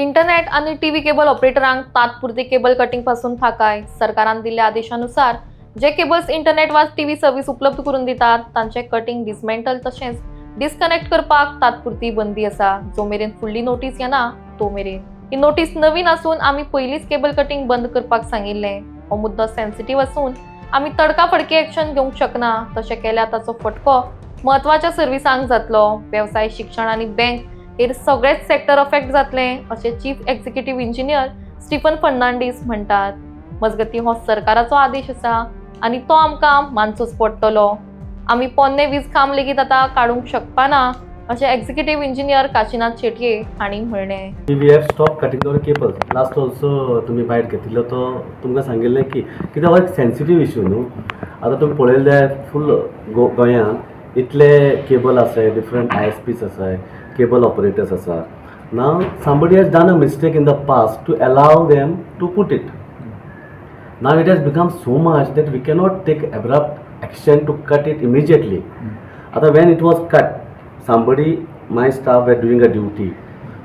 Internet आणि TV cable ऑपरेटरांक तात्पुरती cable cutting पासून थाकाय. सरकारान दिल्ल्या आदेशानुसार जे केबल्स इंटरनेट वा टीव्ही सर्व्हिस उपलब्ध करून दितात तांचे कटिंग डिसमेंटल तसेच डिस्कनेक्ट करपाक तात्पुरती बंदी असा. जो मेरेन फुडली नोटीस येना तो मेरेन. ही नोटीस नवीन असून आम्ही पहिलीच केबल कटिंग बंद करपाक सांगिल्ले. हो मुद्दो सेन्सिटिव्ह असून आम्ही तडकाफडकी ऍक्शन घेवंक शकना. तशें केल्यार ताचो फटको महत्वाच्या सर्व्हिसांक जातलो. व्यवसाय, शिक्षण आणि बँक हेर सगळेच सेक्टर अफेक्ट जातले असे chief executive engineer Stephen Fernandes म्हणतात. मजगती हो सरकाराचो आदेश असा आणि तो आमकां मानचोच पडटलो. आम्ही पोन्ने वीज खांब लेगीत आतां काडूंक शकपाना अशें एक्झिक्युटिव्ह इंजिनियर काशीनाथ शेटये हांणी म्हणलें. वी हॅव स्टॉप कटिंग दवर केबल्स. लास्ट ऑल्सो तुम्ही बायट घेतिल्लो तो तुमकां सांगिल्लें की कित्याक हो एक सेन्सिटीव इश्यू न्हू. आतां तुमी पळयलें फूल गोंयांत इतले केबल आसाय, डिफरंट ISPs आसाय, cable operators are. Now somebody has done a mistake in the past to allow them to put it. Now it has become so much that we cannot take abrupt action to cut it immediately. Other when it was cut, somebody, my staff were doing a duty,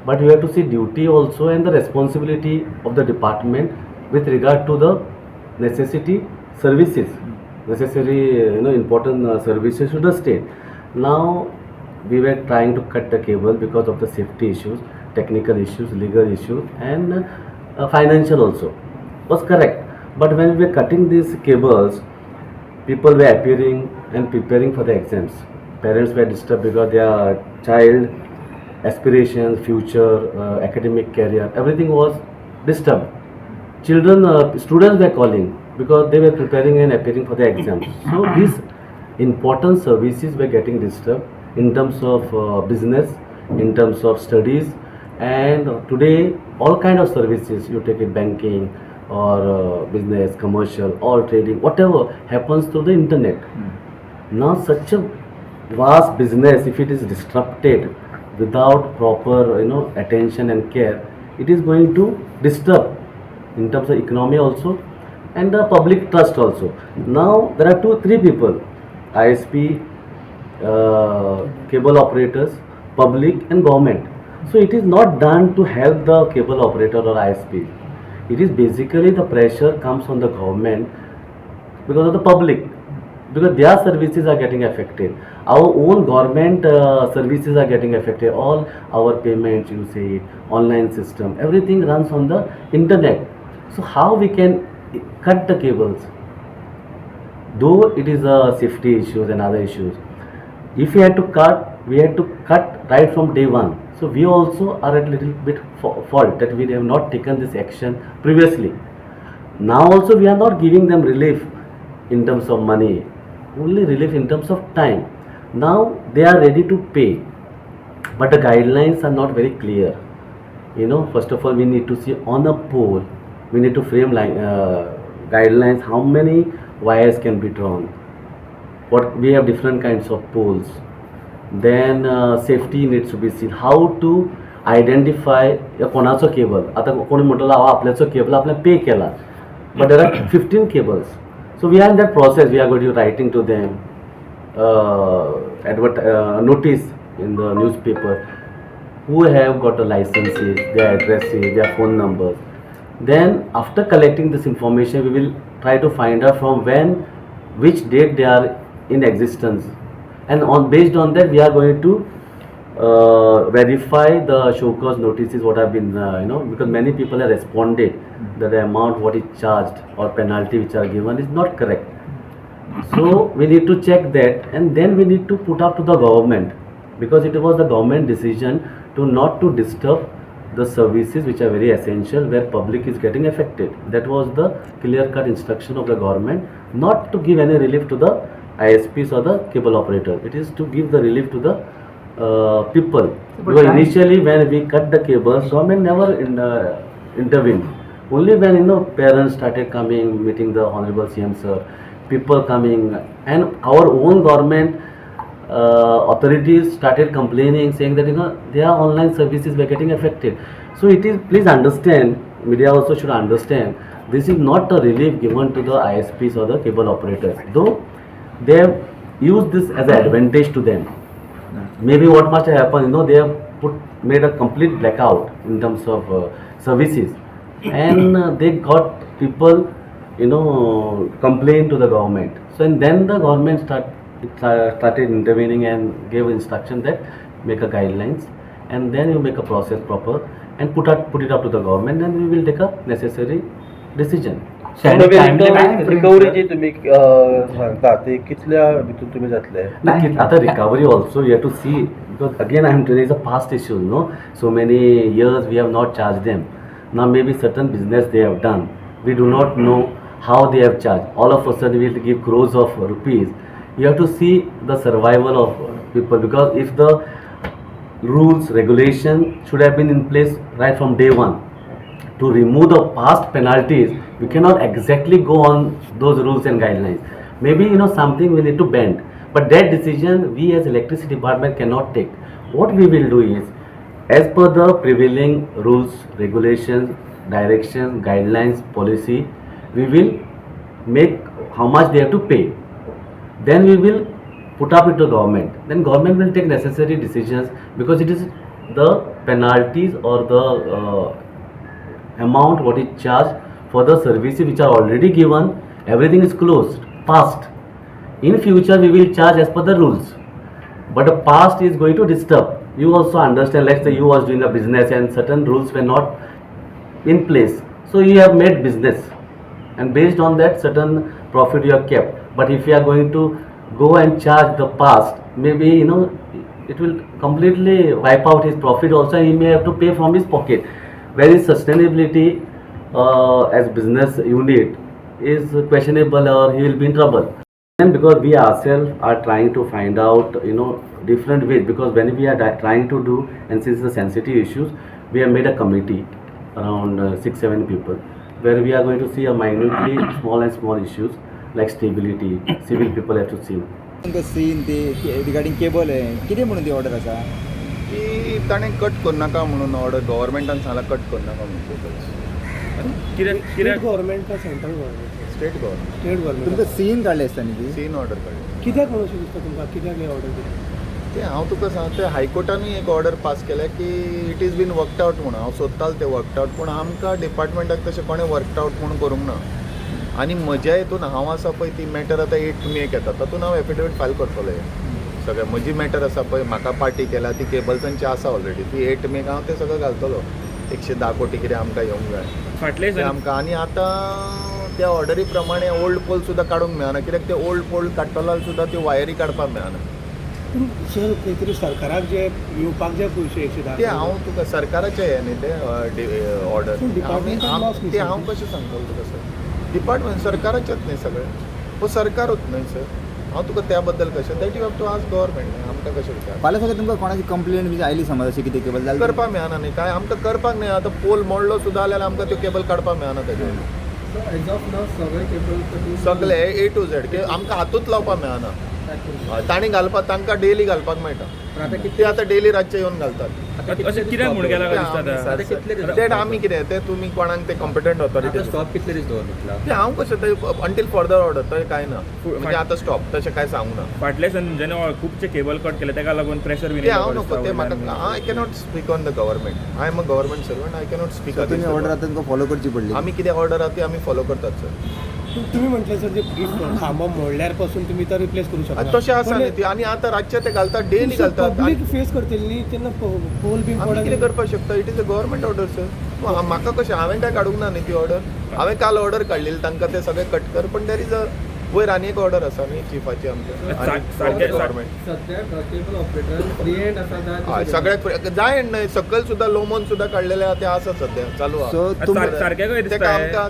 but we have to see duty also and the responsibility of the department with regard to the necessity services, necessary important services to the state. Now we were trying to cut the cable because of the safety issues, technical issues, legal issues, and financial also. Was correct. But when we were cutting these cables, people were appearing and preparing for the exams. Parents were disturbed because their child aspirations, future, academic career, everything was disturbed. Children, students were calling because they were preparing and appearing for the exams. So these important services were getting disturbed in terms of business, in terms of studies, and today all kind of services, you take it banking or business, commercial or trading, whatever happens through the internet. Now such a vast business, if it is disrupted without proper attention and care, it is going to disturb in terms of economy also and the public trust also. Now there are 2-3 people, ISP, cable operators, public and government. So it is not done to help the cable operator or ISP. It is basically the pressure comes on the government because of the public, because their services are getting affected. Our own government services are getting affected. All our payments, you say, online system, everything runs on the internet. So how we can cut the cables? Though it is a safety issues and other issues, if we had to cut, we had to cut right from day one. So we also are at a little bit fault that we have not taken this action previously. Now also we are not giving them relief in terms of money, only relief in terms of time. Now they are ready to pay, but the guidelines are not very clear. First of all, we need to see on a pole, we need to frame guidelines, how many wires can be drawn. What we have different kinds of poles. Then safety needs to be seen. How to identify कोणाचो cable. आता कोणी म्हटलं हांव आपल्याचो cable आपल्याक पे केला, but there are 15 cables. So we are in that process. We are going to writing to them, notice in the newspaper who have got the licenses, their addresses, their phone numbers. Then after collecting this information, we will try to find out from when, which date they are in existence, and based on that we are going to verify the show cause notices what have been because many people have responded that the amount what is charged or penalty which are given is not correct. So we need to check that, and then we need to put up to the government, because it was the government decision to not to disturb the services which are very essential where public is getting affected. That was the clear cut instruction of the government, not to give any relief to the ISPs or the cable operators. It is to give the relief to the people. Because initially when we cut the cables, government never intervened. Only when parents started coming, meeting the Honorable CM sir, people coming, and our own government authorities started complaining, saying that their online services were getting affected. So it is, please understand, media also should understand, this is not a relief given to the ISPs or the cable operators, though they have used this as an advantage to them. Maybe what must have happened, they have made a complete blackout in terms of services, and they got people, complain to the government. So and then the government started intervening and gave instruction that make a guidelines, and then you make a process proper and put it up to the government, and we will take a necessary decision. Recovery जी तुम्ही सांगता ते कितल्या भितून तुम्ही जातले आता recovery also you have to see, because again I am telling, it's a past issue, no? So many years we have not charged them. Now maybe certain business they have done, we do not know how they have charged. All of a sudden we will give crores of rupees. You have to see the survival of people, because if the rules, regulation should have been in place right from day one. To remove the past penalties, we cannot exactly go on those rules and guidelines. Maybe something we need to bend, but that decision we as electricity department cannot take. What we will do is, as per the prevailing rules, regulations, directions, guidelines, policy, we will make how much they have to pay. Then we will put up it to government. Then government will take necessary decisions, because it is the penalties or the amount what is charged for the services which are already given. Everything is closed, past. In future we will charge as per the rules, but the past is going to disturb. You also understand, let's say you was doing a business and certain rules were not in place, so you have made business, and based on that certain profit you have kept. But if you are going to go and charge the past, maybe it will completely wipe out his profit also, and he may have to pay from his pocket. Where is sustainability as business unit is questionable, or he will be in trouble. And because we ourselves are trying to find out different ways, because when we are trying to do, and since the sensitive issues, we have made a committee around 6-7 people, where we are going to see a minutely small issues like stability. Civil people have to see. Scene ते regarding cable आहे कितें म्हणून ती order आसा की ताणें cut करूं नाका म्हणून ऑर्डर गव्हर्मेंटान सांगला कट करूं नाका म्हणून कित्याक गव्हर्मेंट का central government state government state government तुमकां सीन काडले आसता न्ही ती सीन ऑर्डर काडली कित्याक म्हणून अशें दिसता तुमकां कित्याक ही ऑर्डर दिली ते हांव तुका सांगता हायकोर्टानूय एक ऑर्डर पास केल्या की it is been worked out म्हणून हांव सोदतालो ते वर्कड आउट, पूण आमकां डिपार्टमेंटाक तशें कोणें वर्कड आउट म्हणून करूंक ना. आनी म्हज्या हितून हांव आसा पळय ती मॅटर आतां 8 मेक येता, तातूंत हांव एफिडेवीट फायल करतलो सगळें. म्हजी मॅटर आसा पळय, म्हाका पार्टी केल्या ती केबल्सांची आसा ऑलरेडी, ती 8 मेक हांव तें सगळं घालतलो. 110 कोटी कितें आमकां येवंक जाय फाटले आमकां. आनी आतां त्या ऑर्डरी प्रमाणे ओल्ड पोल सुद्दां काडूंक मेळना, कित्याक ते ओल्ड पोल काडटलो सुद्दां त्यो वायरी काडपाक मेळना. सर खंय तरी सरकाराक जे येवपाक जाय पयशे 110 ते हांव तुका सरकाराचें हें न्ही ते ऑर्डर, ते हांव कशें सांगतलो तुका सर. डिपार्टमेंट सरकाराचेच न्ही सगळें, हो सरकारूच न्हय सर. हांव तुका त्या बद्दल कशें, that you have to ask government. आमकां कशें विचार फाल्यां सगळें तुमकां कोणाची कंप्लेंट बी आयली समज अशी कितें केबल जाल्यार करपाक मेळना न्ही, काय आमकां करपाक न्ही. आतां पोल मोडलो सुद्दां जाल्यार आमकां त्यो केबल काडपाक मेळना तेजेर सगळे A to Z की आमकां हातूंत लावपाक मेळना. तांणी घालपाक तांकां डेली घालपाक मेळटा, ते आतां डेली रातचे येवन घालतात. कित्याक म्हूण केला तें आमी कितें तें तुमी कोणाक ते कॉम्पिटंट ऑथॉरिटी स्टॉप कितले दीस दवरला ते हांव कशें ते अंटील फर्दर ऑर्डर थंय कांय ना, म्हणजे आतां स्टॉप तशें कांय सांगूंक ना. फाटले जेन्ना खुबशे केबल कट केले तेका लागून प्रेशर बी ते हांव नको, ते म्हाका I cannot speak on the government. I am a government servant, I cannot speak. तुम्ही ऑर्डर आतां तुमकां फॉलो करची पडली. आमी कितें ऑर्डर आहा ती आमी फॉलो करतात सर. तुम्ही म्हटलं सर ते खांबो मोडल्यार पासून तुम्ही तर रिप्लेस करू शकता तशें आसा न्ही ती. आनी आतां रातचे ते घालतात, डेली घालतात. पब्लीक फेस करतली न्ही तेन्ना पोल बीन आमी कितें करपाक शकता, it is a government order sir. म्हाका कशें, हांवें काय काडूंक ना न्ही ती ऑर्डर. हांवें काल ऑर्डर काडलेली तांकां ते सगळे कट कर, पण देर इज अ वयर आनी एक ऑर्डर आसा न्ही चीफाची आमच्या गव्हर्मेंट. हय सगळ्याक जाय न्हय, सकयल सुद्दां लोमोन सुद्दां काडलेले आहा ते आसा सद्या चालू आहा. सो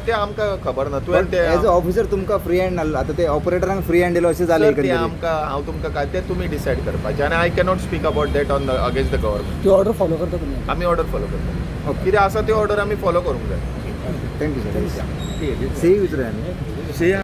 ते आमकां खबर ना. तुवें ते एज अ ऑफिसर तुमकां फ्री हँड नासलो, आतां ते ऑपरेटरांक फ्री हँड दिलो अशें जालें. ते आमकां हांव तुमकां काय ते तुमी डिसायड करपाचें, आनी I cannot speak about that on the against the government. ती ऑर्डर फॉलो करता तुम्ही आमी ऑर्डर फॉलो करता, कितें आसा ती ऑर्डर आमी फॉलो करूंक जाय. Thank you sir. सी विचारूया आमी.